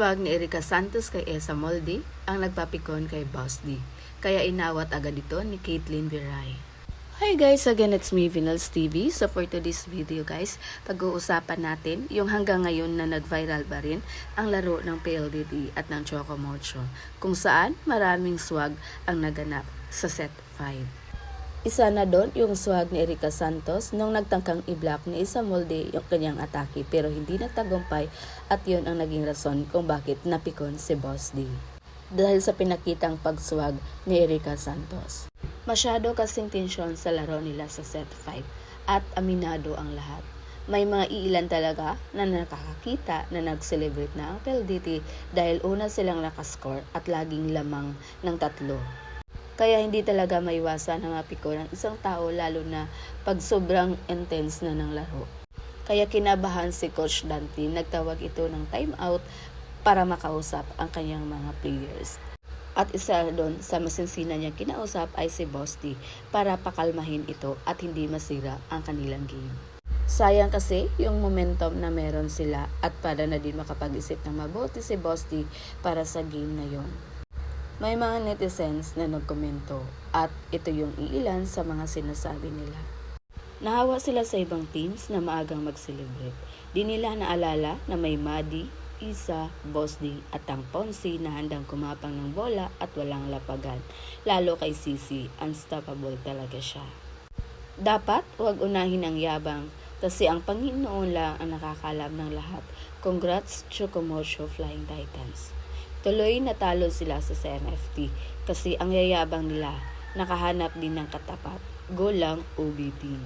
swag ni Erica Santos kay Esa Molde ang nagpapikon kay Boss D. Kaya inawat agad ito ni Caitlyn Viray. Hi guys, again it's me Vinals TV. So for today's video guys, pag-uusapan natin yung hanggang ngayon na nag-viral pa rin ang laro ng PLDT at ng Choco Mocho, kung saan maraming swag ang naganap sa set 5. Isa na doon yung swag ni Erica Santos nung nagtangkang i-block ni Esa Molde yung kanyang atake pero hindi nagtagumpay at yun ang naging rason kung bakit napikon si Boss D. Dahil sa pinakitang pagswag ni Erica Santos. Masyado kasing tensyon sa laro nila sa set 5 at aminado ang lahat. May mga iilan talaga na nakakakita na nag-celebrate na ang PLDT dahil una silang nakascore at laging lamang ng 3. Kaya hindi talaga maiwasan na mapikon ng isang tao lalo na pag sobrang intense na ng laro. Kaya kinabahan si Coach Dante, nagtawag ito ng timeout para makausap ang kanyang mga players. At isa doon sa masinsina niyang kinausap ay si Boss D para pakalmahin ito at hindi masira ang kanilang game. Sayang kasi yung momentum na meron sila at para na din makapag-isip ng mabuti si Boss D para sa game na yon. May mga netizens na nagkomento at ito yung iilan sa mga sinasabi nila. Nahawa sila sa ibang teams na maagang mag-celebrate. Di nila naalala na may Madi, Isa, Boss D at ang Ponzi na handang kumapang ng bola at walang lapagan. Lalo kay Sisi, unstoppable talaga siya. Dapat huwag unahin ang yabang kasi ang Panginoon lang ang nakakalam ng lahat. Congrats Choco Mocho Flying Titans. Tuloy natalo sila sa CMFT kasi ang yayabang nila nakahanap din ng katapat. Go lang OB team.